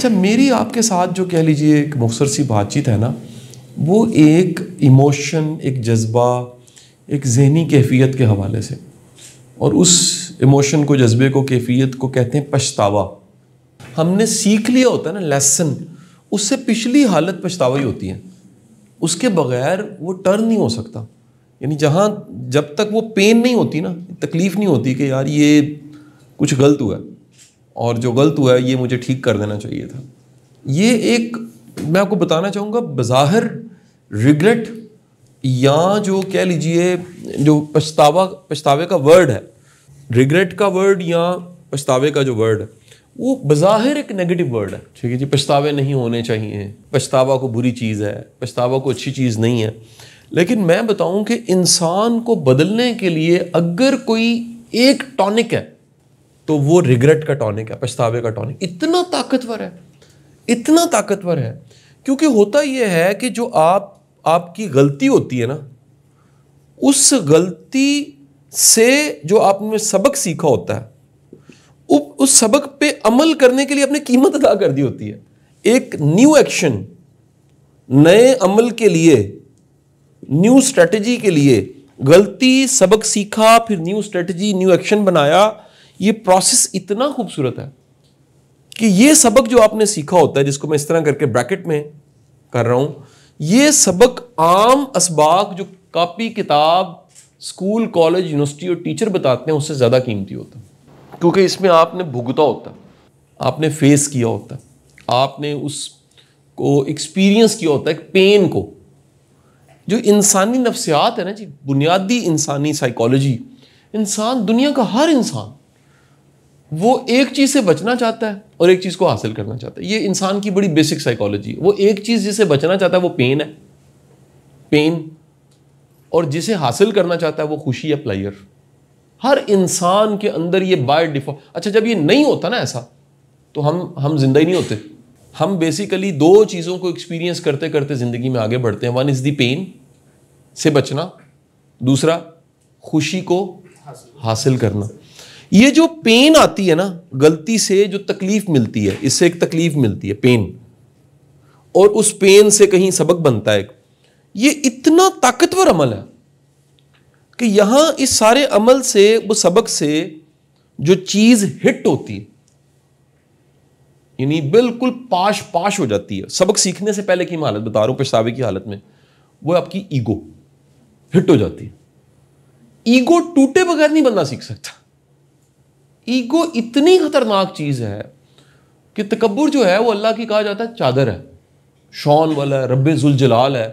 अच्छा, मेरी आपके साथ जो कह लीजिए एक मुख्तसर सी बातचीत है ना, वो एक इमोशन, एक जज्बा, एक ज़हनी कैफियत के हवाले से, और उस इमोशन को, जज्बे को, कैफियत को कहते हैं पछतावा। हमने सीख लिया होता है ना लेसन, उससे पिछली हालत पछतावा ही होती है, उसके बगैर वो टर्न नहीं हो सकता। यानी जहाँ जब तक वो पेन नहीं होती ना, तकलीफ़ नहीं होती कि यार ये कुछ गलत हुआ है और जो गलत हुआ है ये मुझे ठीक कर देना चाहिए था, ये एक, मैं आपको बताना चाहूँगा, बज़ाहिर रिग्रेट या जो कह लीजिए जो पछतावे का वर्ड है, रिग्रेट का वर्ड या पछतावे का जो वर्ड है, वो बज़ाहिर एक नेगेटिव वर्ड है। ठीक है जी, पछतावे नहीं होने चाहिए, पछतावा को बुरी चीज़ है, पछतावा को अच्छी चीज़ नहीं है। लेकिन मैं बताऊं कि इंसान को बदलने के लिए अगर कोई एक टॉनिक है तो वो रिग्रेट का टॉनिक है, पछतावे का टॉनिक। इतना ताकतवर है, इतना ताकतवर है, क्योंकि होता यह है कि जो आपकी गलती होती है ना, उस गलती से जो आपने सबक सीखा होता है, उस सबक पे अमल करने के लिए अपनी कीमत अदा कर दी होती है। एक न्यू एक्शन, नए अमल के लिए, न्यू स्ट्रेटजी के लिए, गलती, सबक सीखा, फिर न्यू स्ट्रेटजी, न्यू एक्शन बनाया, ये प्रोसेस इतना खूबसूरत है कि ये सबक जो आपने सीखा होता है, जिसको मैं इस तरह करके ब्रैकेट में कर रहा हूं, ये सबक आम असबाक जो कॉपी किताब स्कूल कॉलेज यूनिवर्सिटी और टीचर बताते हैं उससे ज़्यादा कीमती होता है, क्योंकि इसमें आपने भुगता होता है, आपने फेस किया होता है, आपने उसको एक्सपीरियंस किया होता है, पेन को। जो इंसानी नफ्सियात है ना जी, बुनियादी इंसानी साइकोलॉजी, इंसान, दुनिया का हर इंसान वो एक चीज़ से बचना चाहता है और एक चीज़ को हासिल करना चाहता है। ये इंसान की बड़ी बेसिक साइकोलॉजी है। वो एक चीज़ जिसे बचना चाहता है वो पेन है, पेन, और जिसे हासिल करना चाहता है वो खुशी या प्लेजर। हर इंसान के अंदर ये बाय डिफॉल्ट। अच्छा, जब ये नहीं होता ना ऐसा, तो हम जिंदा ही नहीं होते। हम बेसिकली दो चीज़ों को एक्सपीरियंस करते करते ज़िंदगी में आगे बढ़ते हैं। वन इज़ दी पेन से बचना, दूसरा खुशी को हासिल करना। ये जो पेन आती है ना, गलती से जो तकलीफ मिलती है, इससे एक तकलीफ मिलती है, पेन, और उस पेन से कहीं सबक बनता है। ये इतना ताकतवर अमल है कि यहां इस सारे अमल से, वो सबक से जो चीज हिट होती है, यानी बिल्कुल पाश हो जाती है। सबक सीखने से पहले की मैं हालत बता रहा हूं, पछतावे की हालत में, वो आपकी ईगो हिट हो जाती है। ईगो टूटे बगैर नहीं बंदा सीख सकता। ईगो इतनी खतरनाक चीज है कि तकब्बुर जो है वो अल्लाह की कहा जाता है चादर है, शान वाला है, रब्बे जुल जलाल है,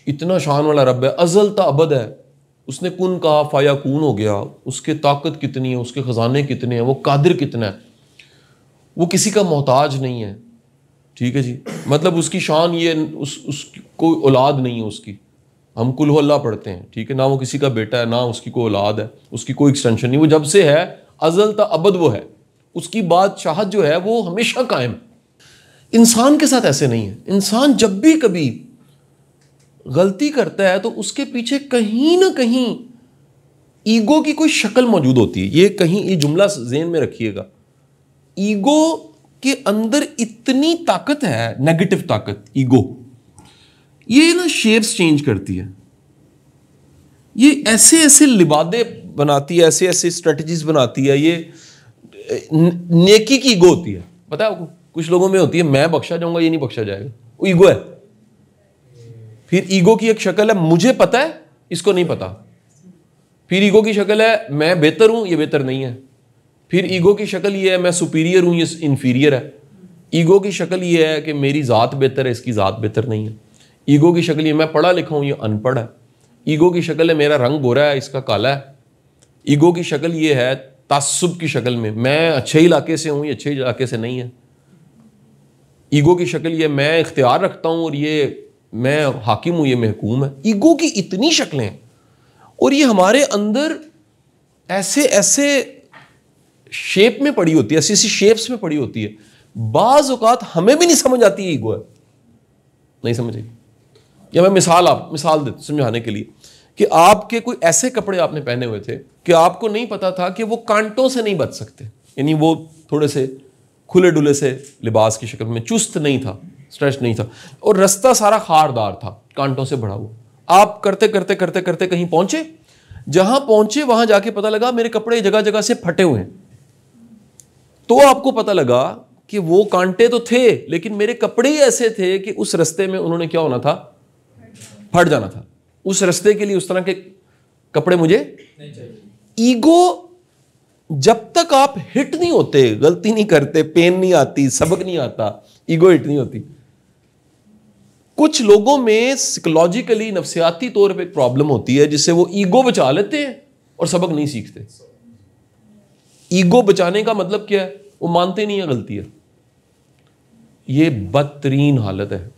इतना शान वाला रब है, अजल ता अबद है, उसने कुन कहा फाया कून हो गया, उसके ताकत कितनी है, उसके खजाने कितने हैं, वो कादिर कितना है, वो किसी का मोहताज नहीं है। ठीक है जी, मतलब उसकी शान ये, उसकी कोई औलाद नहीं है उसकी। हम कुल हो अल्लाह पढ़ते हैं, ठीक है, ना वो किसी का बेटा है, ना उसकी कोई औलाद है, उसकी कोई एक्सटेंशन नहीं, वो जब से है अजल ता अबद वो है, उसकी बादशाहत जो है वो हमेशा कायम। इंसान के साथ ऐसे नहीं है। इंसान जब भी कभी गलती करता है तो उसके पीछे कहीं ना कहीं ईगो की कोई शक्ल मौजूद होती है। ये कहीं, ये जुमला ज़हन में रखिएगा, ईगो के अंदर इतनी ताकत है, नेगेटिव ताकत, ईगो, ये ना शेप्स चेंज करती है, ये ऐसे ऐसे लिबादे बनाती है, ऐसे ऐसे स्ट्रेटजीज बनाती है। ये नेकी की ईगो होती है, पता है आपको, कुछ लोगों में होती है मैं बख्शा जाऊंगा, ये नहीं बख्शा जाएगा, वो ईगो है। फिर ईगो की एक शक्ल है मुझे पता है, इसको नहीं पता। फिर ईगो की शक्ल है मैं बेहतर हूं, ये बेहतर नहीं है। फिर ईगो की शक्ल ये है मैं सुपीरियर हूं, ये इंफीरियर है। ईगो की शक्ल ये है कि मेरी ज़ात बेहतर है, इसकी ज़ात बेहतर नहीं है। ईगो की शक्ल ये मैं पढ़ा लिखा हूं, ये अनपढ़ है। ईगो की शक्ल है मेरा रंग गोरा है, इसका काला है। ईगो की शक्ल ये है तासुब की शक्ल में, मैं अच्छे इलाके से हूं, ये अच्छे इलाके से नहीं है। ईगो की शक्ल ये मैं इख्तियार रखता हूं और ये मैं हाकिम हूं, ये महकूम है। ईगो की इतनी शक्लें, और ये हमारे अंदर ऐसे ऐसे शेप में पड़ी होती है, ऐसी ऐसी शेप्स में पड़ी होती है। बाज़ औक़ात हमें भी नहीं समझ आती है ईगो है, नहीं समझेगी। या मैं मिसाल दे समझाने के लिए कि आपके कोई ऐसे कपड़े आपने पहने हुए थे कि आपको नहीं पता था कि वो कांटों से नहीं बच सकते, यानी वो थोड़े से खुले डुले से लिबास की शक्ल में, चुस्त नहीं था, स्ट्रेच नहीं था, और रास्ता सारा खारदार था, कांटों से भरा हुआ। आप करते करते करते करते कहीं पहुंचे, जहां पहुंचे वहां जाके पता लगा मेरे कपड़े जगह जगह से फटे हुए हैं। तो आपको पता लगा कि वो कांटे तो थे लेकिन मेरे कपड़े ही ऐसे थे कि उस रास्ते में उन्होंने क्या होना था, फट जाना था। उस रास्ते के लिए उस तरह के कपड़े मुझे नहीं चाहिए। ईगो, जब तक आप हिट नहीं होते, गलती नहीं करते, पेन नहीं आती, सबक नहीं आता, ईगो हिट नहीं होती। कुछ लोगों में साइकोलॉजिकली, नफ्सियाती तौर पे एक प्रॉब्लम होती है जिससे वो ईगो बचा लेते हैं और सबक नहीं सीखते। ईगो बचाने का मतलब क्या है? वो मानते नहीं है गलती है। ये बदतरीन हालत है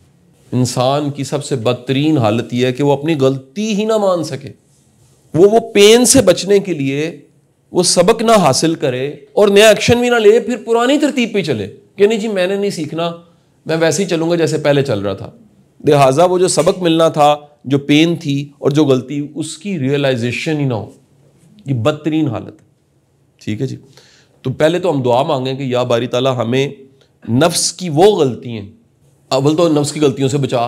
इंसान की। सबसे बदतरीन हालत यह है कि वो अपनी गलती ही ना मान सके। वो पेन से बचने के लिए वो सबक ना हासिल करे और नया एक्शन भी ना ले, फिर पुरानी तरतीब पे चले कि नहीं जी मैंने नहीं सीखना, मैं वैसे ही चलूंगा जैसे पहले चल रहा था। लिहाजा वो जो सबक मिलना था, जो पेन थी और जो गलती, उसकी रियलाइजेशन ही ना हो। ये बदतरीन हालत है। ठीक है जी। तो पहले तो हम दुआ मांगें कि या बारी ताला हमें नफ्स की वो गलतियां, अव्वल तो नफ्स की गलतियों से बचा,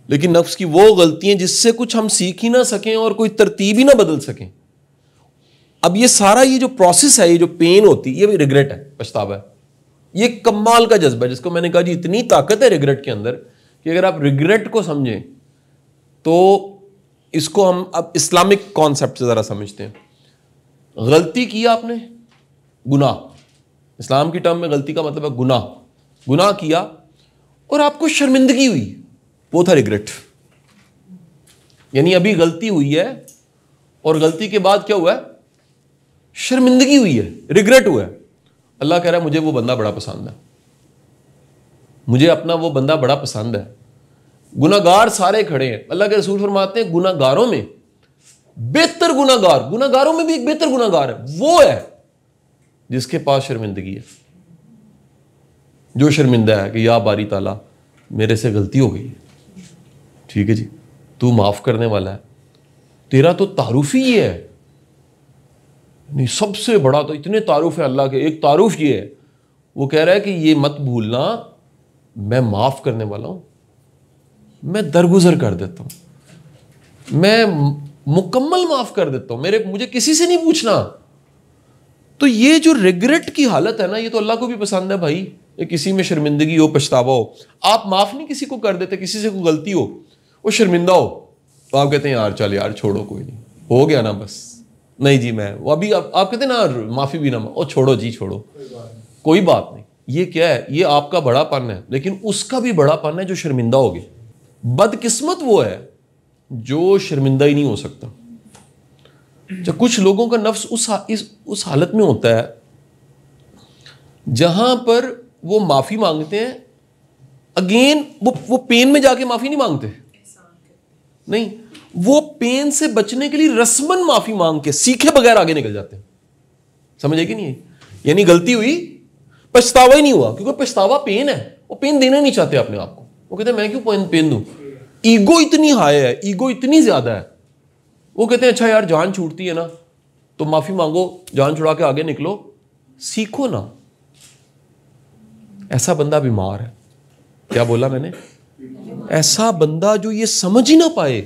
लेकिन नफ्स की वो गलतियां जिससे कुछ हम सीख ही ना सकें और कोई तरतीब ही ना बदल सकें। अब ये सारा ये जो प्रोसेस है, ये जो पेन होती है, ये भी रिग्रेट है, पछतावा है। ये कमाल का जज्बा है जिसको मैंने कहा जी इतनी ताकत है रिग्रेट के अंदर कि अगर आप रिग्रेट को समझें तो इसको हम अब इस्लामिक कॉन्सेप्ट से जरा समझते हैं। गलती की आपने, गुनाह, इस्लाम की टर्म में गलती का मतलब है गुनाह। गुनाह किया और आपको शर्मिंदगी हुई, वो था रिग्रेट। यानी अभी गलती हुई है और गलती के बाद क्या हुआ है? शर्मिंदगी हुई है, रिग्रेट हुआ है। अल्लाह कह रहा है मुझे वो बंदा बड़ा पसंद है, मुझे अपना वो बंदा बड़ा पसंद है। गुनाहगार सारे खड़े हैं, अल्लाह के रसूल फरमाते हैं गुनाहगारों में बेहतर गुनाहगार, गुनाहगारों में भी एक बेहतर गुनाहगार है, वो है जिसके पास शर्मिंदगी है, जो शर्मिंदा है कि या बारी ताला मेरे से गलती हो गई है, ठीक है जी, तू माफ करने वाला है, तेरा तो तारुफ ही ये है। नहीं, सबसे बड़ा तो इतने तारुफ है अल्लाह के। एक तारुफ ये है, वो कह रहा है कि ये मत भूलना मैं माफ करने वाला हूं, मैं दरगुजर कर देता हूं, मैं मुकम्मल माफ कर देता हूं, मुझे किसी से नहीं पूछना। तो ये जो रिग्रेट की हालत है ना, ये तो अल्लाह को भी पसंद है भाई। ये किसी में शर्मिंदगी हो, पछतावा हो, आप माफ नहीं किसी को कर देते, किसी से कोई गलती हो, वो शर्मिंदा हो तो आप कहते हैं यार चल यार छोड़ो, कोई नहीं, हो गया ना बस, नहीं जी मैं वो अभी आप कहते हैं ना माफी भी ना, ओ छोड़ो जी छोड़ो, कोई बात नहीं। ये क्या है? ये आपका बड़ापन है, लेकिन उसका भी बड़ापन है जो शर्मिंदा हो गया। बदकिस्मत वो है जो शर्मिंदा ही नहीं हो सकता। जब कुछ लोगों का नफ्स उस हालत में होता है जहां पर वो माफी मांगते हैं, अगेन वो पेन में जाके माफी नहीं मांगते, नहीं, वो पेन से बचने के लिए रस्मन माफी मांग के सीखे बगैर आगे निकल जाते हैं। समझ कि नहीं? यानी गलती हुई, पछतावा ही नहीं हुआ, क्योंकि पछतावा पेन है, वो पेन देना नहीं चाहते अपने आप को। वो कहते हैं मैं क्यों पेन दूं? ईगो इतनी हाई है, ईगो इतनी ज्यादा है, वो कहते हैं अच्छा यार जान छूटती है ना तो माफी मांगो, जान छुड़ा के आगे निकलो, सीखो ना। ऐसा बंदा बीमार है। क्या बोला मैंने? ऐसा बंदा जो ये समझ ही ना पाए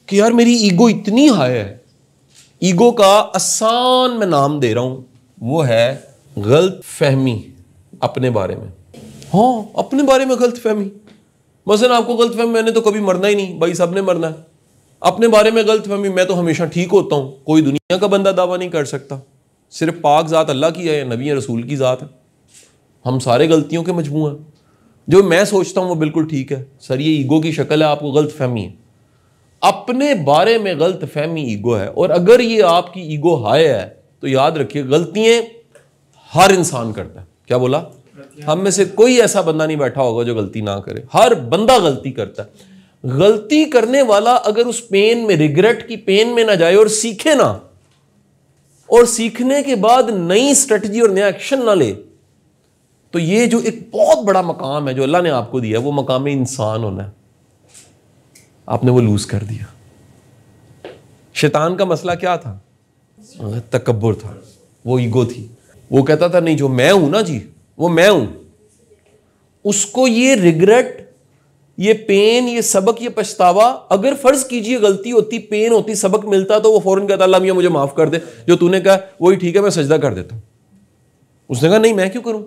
कि यार मेरी ईगो इतनी हाई है। ईगो का आसान मैं नाम दे रहा हूं, वो है गलत फहमी अपने बारे में। हाँ, अपने बारे में गलत फहमी। मसलन आपको गलत फहमी मैंने तो कभी मरना ही नहीं, भाई सबने मरना है। अपने बारे में गलत फहमी मैं तो हमेशा ठीक होता हूं। कोई दुनिया का बंदा दावा नहीं कर सकता, सिर्फ पाक जात अल्लाह की है, नबी रसूल की जात है। हम सारे गलतियों के मजमू हैं। जो मैं सोचता हूं वो बिल्कुल ठीक है। सर ये ईगो की शक्ल है, आपको गलत फहमी है। अपने बारे में गलत फहमी ईगो है। और अगर ये आपकी ईगो हाई है तो याद रखिए गलतियां हर इंसान करता है। क्या बोला? हम में से कोई ऐसा बंदा नहीं बैठा होगा जो गलती ना करे। हर बंदा गलती करता है। गलती करने वाला अगर उस पेन में, रिग्रेट की पेन में ना जाए और सीखे ना, और सीखने के बाद नई स्ट्रेटजी और नया एक्शन ना ले, तो ये जो एक बहुत बड़ा मकाम है जो अल्लाह ने आपको दिया, वो मकाम इंसान होना है, आपने वो लूज कर दिया। शैतान का मसला क्या था? तकब्बुर था, वो ईगो थी। वो कहता था नहीं जो मैं हूं ना जी, वो मैं हूं, उसको ये रिग्रेट, ये पेन, ये सबक, ये पछतावा, अगर फर्ज कीजिए गलती होती, पेन होती, सबक मिलता, तो वो फौरन कहता अल्लाह मियां मुझे माफ कर दे, जो तूने कहा वही ठीक है, मैं सजदा कर देता हूं। उसने कहा नहीं, मैं क्यों करूं,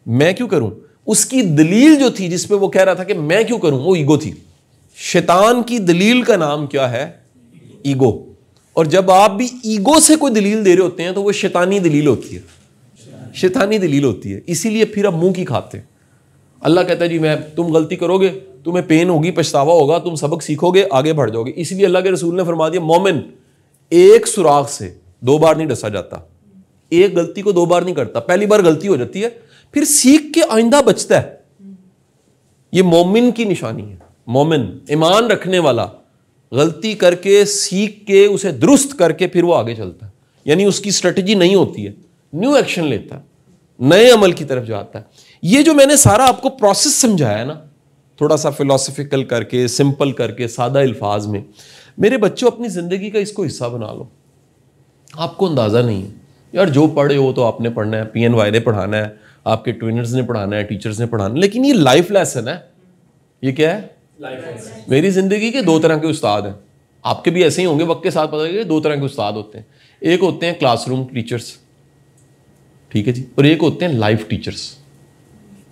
मैं क्यों करूं। उसकी दलील जो थी जिसपे वो कह रहा था कि मैं क्यों करूं, वो ईगो थी। शैतान की दलील का नाम क्या है? ईगो। और जब आप भी ईगो से कोई दलील दे रहे होते हैं तो वो शैतानी दलील होती है, शैतानी दलील होती है। इसीलिए फिर आप मुंह की खाते हैं। अल्लाह कहता है जी तुम गलती करोगे, तुम्हें पेन होगी, पछतावा होगा, तुम सबक सीखोगे, आगे बढ़ जाओगे। इसलिए अल्लाह के रसूल ने फरमा दिया, मोमिन एक सुराख से 2 बार नहीं डसा जाता, एक गलती को 2 बार नहीं करता। पहली बार गलती हो जाती है, फिर सीख के आइंदा बचता है। ये मोमिन की निशानी है। मोमिन, ईमान रखने वाला, गलती करके सीख के उसे दुरुस्त करके फिर वो आगे चलता है। यानी उसकी स्ट्रेटजी नहीं होती है, न्यू एक्शन लेता है, नए अमल की तरफ जाता है। ये जो मैंने सारा आपको प्रोसेस समझाया है ना, थोड़ा सा फिलोसफिकल करके, सिंपल करके, सादा अल्फाज में, मेरे बच्चों अपनी जिंदगी का इसको हिस्सा बना लो। आपको अंदाजा नहीं है यार, जो पढ़े हो तो आपने पढ़ना है, PNY ने पढ़ाना है, आपके ट्रेनर्स ने पढ़ाना है, टीचर्स ने पढ़ाना है, लेकिन ये लाइफ लेसन है। ये क्या है? मेरी जिंदगी के 2 तरह के उस्ताद हैं। आपके भी ऐसे ही होंगे, वक्त के साथ पता लगेगा 2 तरह के उस्ताद होते हैं। एक होते हैं क्लासरूम टीचर्स, ठीक है जी, और एक होते हैं लाइफ टीचर्स,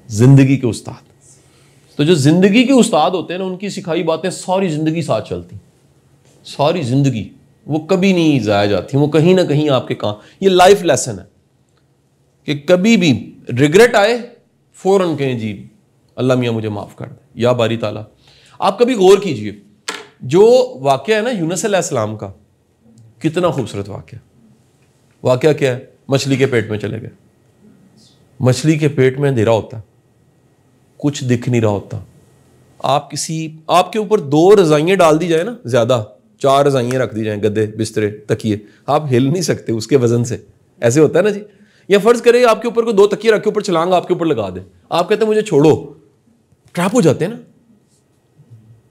जिंदगी के उस्ताद। तो जो जिंदगी के उस्ताद होते हैं ना, उनकी सिखाई बातें सारी जिंदगी साथ चलती, सारी जिंदगी, वो कभी नहीं जाया जाती, वो कहीं ना कहीं आपके काम। ये लाइफ लेसन है कि कभी भी रिग्रेट आए, फौरन कहें जी अल्लाह मियां मुझे माफ कर दे, या बारी ताला। आप कभी गौर कीजिए, जो वाकया है ना यूनुस अलैहिस्सलाम का, कितना खूबसूरत वाकया। वाकया क्या है? मछली के पेट में चले गए। मछली के पेट में अंधेरा होता है, कुछ दिख नहीं रहा होता। आपके ऊपर 2 रजाइयां डाल दी जाए ना, ज्यादा 4 रजाइयां रख दी जाए, गद्दे, बिस्तरे, तकिए, आप हिल नहीं सकते उसके वजन से। ऐसे होता है ना जी। या फर्ज करें आपके ऊपर को 2 तकिए रखे, ऊपर छलांग आपके ऊपर लगा दे, आप कहते हैं मुझे छोड़ो, ट्रैप हो जाते हैं ना।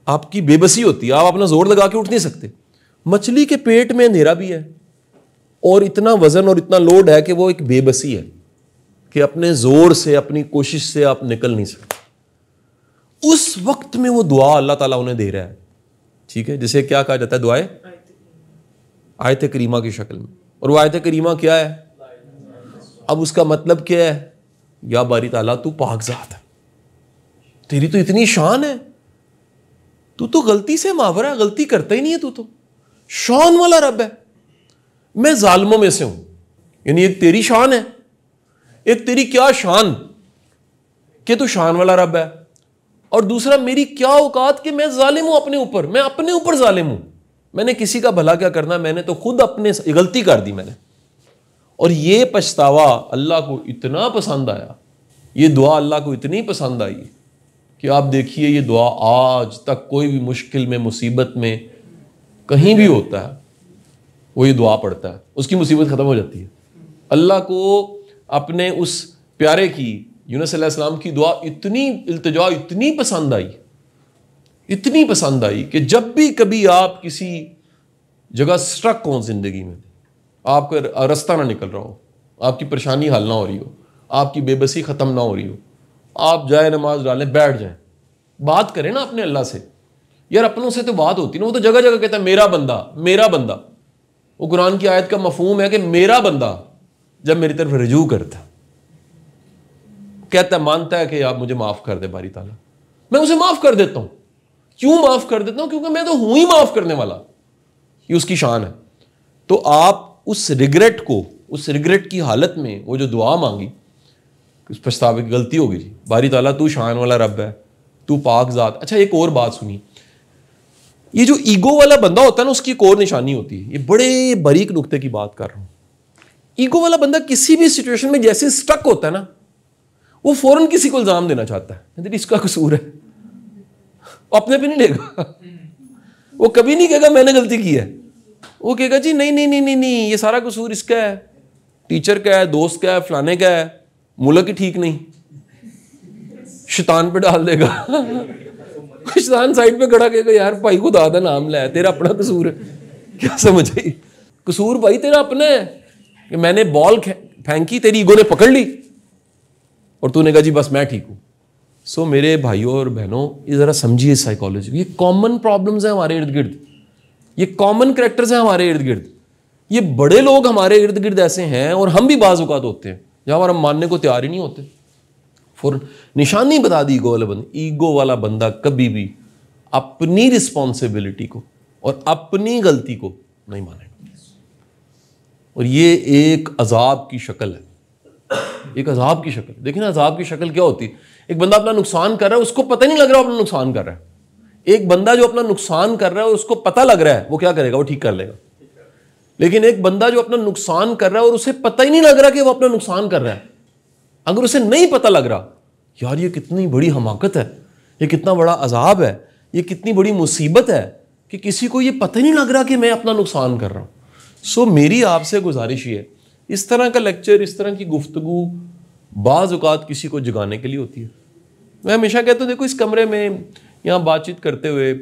आपकी बेबसी होती है, आप अपना जोर लगा के उठ नहीं सकते। मछली के पेट में अंधेरा भी है और इतना वजन और इतना लोड है कि वो एक बेबसी है कि अपने जोर से, अपनी कोशिश से आप निकल नहीं सकते। उस वक्त में वो दुआ अल्लाह ताला उन्हें दे रहा है, ठीक है, जिसे क्या कहा जाता है? दुआए आयत करीमा की शक्ल में। और वो आयत करीमा क्या है? अब उसका मतलब क्या है? या बारी ताला तू पाकज़ात है, तेरी तो इतनी शान है, तू तो गलती से मावरा है, गलती करता ही नहीं है, तू तो शान वाला रब है, मैं जालिमों में से हूं। यानी एक तेरी शान है, एक तेरी क्या शान कि तू शान वाला रब है, और दूसरा मेरी क्या औकात कि मैं जालिम हूं अपने ऊपर, मैं अपने ऊपर जालिम हूं। मैंने किसी का भला क्या करना, मैंने तो खुद अपने गलती कर दी मैंने। और ये पछतावा अल्लाह को इतना पसंद आया, ये दुआ अल्लाह को इतनी पसंद आई कि आप देखिए, ये दुआ आज तक कोई भी मुश्किल में, मुसीबत में, कहीं भी होता है, वो ये दुआ पढ़ता है, उसकी मुसीबत ख़त्म हो जाती है। अल्लाह को अपने उस प्यारे की, यूनुस अलैहिस्सलाम की दुआ इतनी इल्तिजा इतनी पसंद आई, इतनी पसंद आई कि जब भी कभी आप किसी जगह स्ट्रक हो ज़िंदगी में, आपका रास्ता ना निकल रहा हो, आपकी परेशानी हल ना हो रही हो, आपकी बेबसी ख़त्म ना हो रही हो, आप जाए नमाज डालें, बैठ जाएं, बात करें ना अपने अल्लाह से। यार अपनों से तो बात होती ना, वो तो जगह जगह कहता है मेरा बंदा, मेरा बंदा। वो कुरान की आयत का मफहूम है कि मेरा बंदा जब मेरी तरफ रजू करता, कहता, मानता है कि आप मुझे माफ़ कर दे बारी ताला, मैं उसे माफ़ कर देता हूँ। क्यों माफ़ कर देता हूँ? क्योंकि मैं तो हूँ ही माफ़ करने वाला, ये उसकी शान है। तो आप उस रिग्रेट को, उस रिग्रेट की हालत में वो जो दुआ मांगी, उस पछतावे की गलती होगी जी, बारी ताला तू शान वाला रब है, तू पाक ज़ात। अच्छा एक और बात सुनिए, ये जो ईगो वाला बंदा होता है ना, उसकी एक और निशानी होती है। ये बड़े बारीक नुक्ते की बात कर रहा हूँ। ईगो वाला बंदा किसी भी सिचुएशन में जैसे स्टक होता है ना, वो फौरन किसी को इल्जाम देना चाहता है, इसका कसूर है, अपने पे नहीं लेगा। वो कभी नहीं कहेगा मैंने गलती की है, वो कहेगा जी नहीं नहीं नहीं नहीं नहीं, ये सारा कसूर इसका है, टीचर का है, दोस्त का है, फलाने का है, मुल्क ही ठीक नहीं, शैतान पे डाल देगा। शैतान साइड पे खड़ा कहेगा यार भाई खुदा दा नाम ले, तेरा अपना कसूर है। क्या समझ आई? कसूर भाई तेरा अपना है कि मैंने बॉल फेंकी, तेरी ईगो ने पकड़ ली, और तूने कहा जी बस मैं ठीक हूँ। सो मेरे भाइयों और बहनों, ये ज़रा समझिए साइकोलॉजी। ये कॉमन प्रॉब्लम्स हैं हमारे इर्द गिर्द, ये कॉमन करेक्टर्स हैं हमारे इर्द गिर्द। ये बड़े लोग हमारे इर्द गिर्द ऐसे हैं, और हम भी बाज़ औक़ात होते हैं जहाँ पर हम मानने को तैयार ही नहीं होते। फॉर निशानी बता दी ईगो वाला बंदा, ईगो वाला बंदा कभी भी अपनी रिस्पॉन्सिबिलिटी को और अपनी गलती को नहीं मानेगा, और ये एक अजाब की शक्ल है, एक अजाब की शक्ल। देखिए ना, अजाब की शक्ल क्या होती है? एक बंदा अपना नुकसान कर रहा है, उसको पता नहीं लग रहा अपना नुकसान कर रहा है। एक बंदा जो अपना नुकसान कर रहा है उसको पता लग रहा है, वो क्या करेगा? वो ठीक कर लेगा। लेकिन एक बंदा जो अपना नुकसान कर रहा है और उसे पता ही नहीं लग रहा कि वो अपना नुकसान कर रहा है, अगर उसे नहीं पता लग रहा, यार ये कितनी बड़ी हमाकत है, ये कितना बड़ा अजाब है, ये कितनी बड़ी मुसीबत है कि किसी को ये पता ही नहीं लग रहा कि मैं अपना नुकसान कर रहा हूँ। सो मेरी आपसे गुजारिश ये है, इस तरह का लेक्चर, इस तरह की गुफ्तगू बाज़ औक़ात किसी को जगाने के लिए होती है। मैं हमेशा कहता हूँ, देखो इस कमरे में यहाँ बातचीत करते हुए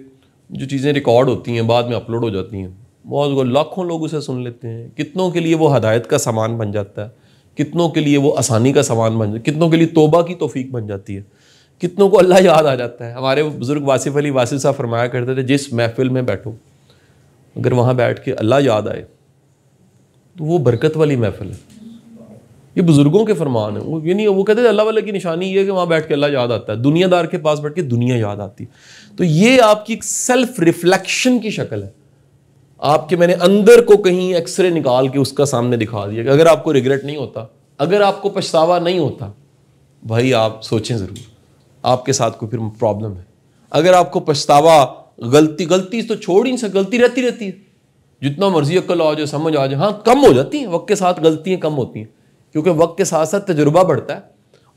जो चीज़ें रिकॉर्ड होती हैं, बाद में अपलोड हो जाती हैं, बहुत लाखों लोग उसे सुन लेते हैं। कितनों के लिए वो हदायत का सामान बन जाता है, कितनों के लिए वो आसानी का सामान बन जाता है, कितनों के लिए तौबा की तौफीक बन जाती है, कितनों को अल्लाह याद आ जाता है। हमारे बुज़ुर्ग वासिफ़ अली वासिफ़ साहब फरमाया करते थे, जिस महफिल में बैठो अगर वहाँ बैठ के अल्लाह याद आए तो वो बरकत वाली महफिल है। ये बुज़ुर्गों के फरमान है। वो ये नहीं, वो कहते थे अल्लाह वाले की निशानी ये है कि वहाँ बैठ के अल्लाह याद आता है, दुनियादार के पास बैठ के दुनिया याद आती है। तो ये आपकी एक सेल्फ रिफ्लेक्शन की शक्ल है। आपके मैंने अंदर को कहीं एक्सरे निकाल के उसका सामने दिखा दिया कि अगर आपको रिग्रेट नहीं होता, अगर आपको पछतावा नहीं होता, भाई आप सोचें ज़रूर, आपके साथ कोई फिर प्रॉब्लम है। अगर आपको पछतावा, गलती तो छोड़ ही नहीं सकती, गलती रहती रहती है, जितना मर्जी अक्ल आ जाए, समझ आ जाए, हाँ कम हो जाती हैं वक्त के साथ, गलतियाँ कम होती हैं, क्योंकि वक्त के साथ साथ तजुर्बा बढ़ता है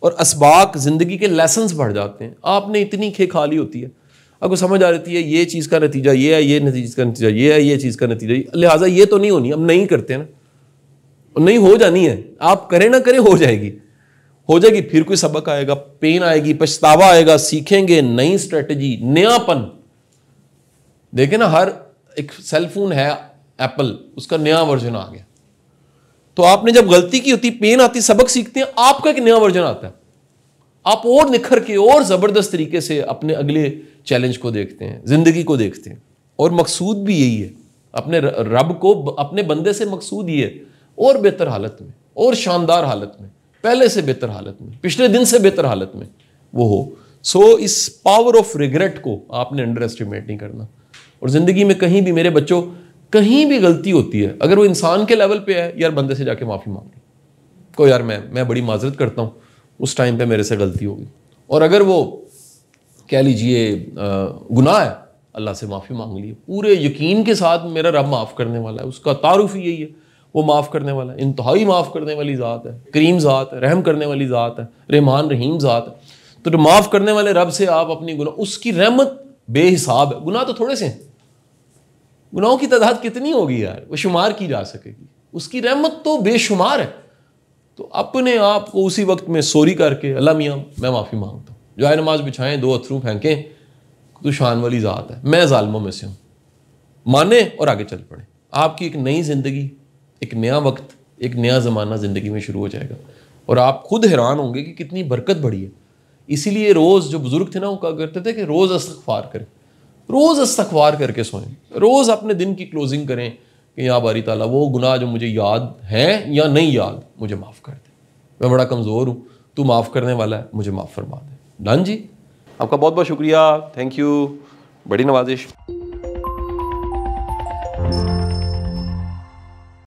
और असबाक ज़िंदगी के लेसन्स बढ़ जाते हैं। आपने इतनी खे खा ली होती है, आपको समझ आ रही है ये चीज़ का नतीजा ये है, ये नतीजे का नतीजा ये है, ये चीज़ का नतीजा, लिहाजा ये तो नहीं होनी, अब नहीं करते ना, नहीं हो जानी है, आप करें ना करें हो जाएगी, हो जाएगी। फिर कोई सबक आएगा, पेन आएगी, पछतावा आएगा, सीखेंगे नई स्ट्रेटजी, नयापन। देखे ना, हर एक सेलफोन है एप्पल, उसका नया वर्जन आ गया। तो आपने जब गलती की होती, पेन आती, सबक सीखते हैं, आपका एक नया वर्जन आता है, आप और निखर के और ज़बरदस्त तरीके से अपने अगले चैलेंज को देखते हैं, ज़िंदगी को देखते हैं। और मकसूद भी यही है, अपने रब को, अपने बंदे से मकसूद ये है, और बेहतर हालत में, और शानदार हालत में, पहले से बेहतर हालत में, पिछले दिन से बेहतर हालत में वो हो। सो इस पावर ऑफ रिग्रेट को आपने अंडर एस्टिमेट नहीं करना। और ज़िंदगी में कहीं भी, मेरे बच्चों, कहीं भी गलती होती है, अगर वो इंसान के लेवल पे है, यार बंदे से जाके माफ़ी मांग लो, को यार मैं बड़ी माजरत करता हूँ, उस टाइम पे मेरे से गलती होगी। और अगर वो कह लीजिए गुनाह है, अल्लाह से माफ़ी मांग ली, पूरे यकीन के साथ मेरा रब माफ़ करने वाला है, उसका तारुफ ही यही है, वो माफ़ करने वाला है, इंतहाई माफ़ करने वाली ज़ात है, करीम ज़ात है, रहम करने वाली ज़ात है, रहमान रहीम ज़ात है। तो माफ़ करने वाले रब से आप अपनी गुनाह, उसकी रहमत बेहिसाब है। गुनाह तो थोड़े से हैं, गुनाहों की तादाद कितनी होगी यार, वो शुमार की जा सकेगी, उसकी रहमत तो बेशुमार है। तो अपने आप को उसी वक्त में सोरी करके, अल्लाह मियाँ मैं माफ़ी मांगता हूँ, जाए नमाज बिछाएं, 2 अथरू फेंकें, तो शान वाली ज़ात है, मैं ज़ालिमों में से हूँ, माने और आगे चल पड़े। आपकी एक नई ज़िंदगी, एक नया वक्त, एक नया ज़माना ज़िंदगी में शुरू हो जाएगा, और आप खुद हैरान होंगे कि कितनी बरकत बढ़ी है। इसीलिए रोज़ जो बुज़ुर्ग थे ना, वो कहा करते थे कि रोज़ इस्तग़फ़ार करें, रोज़ इस्तग़फ़ार करके सोएं, रोज़ अपने दिन की क्लोजिंग करें कि या बारी ताला वो गुनाह जो मुझे याद हैं या नहीं याद, मुझे माफ़ कर दे, मैं बड़ा कमज़ोर हूँ, तू माफ़ करने वाला है, मुझे माफ़ फरमा दे। डन जी, आपका बहुत बहुत शुक्रिया, थैंक यू, बड़ी नवाजिश।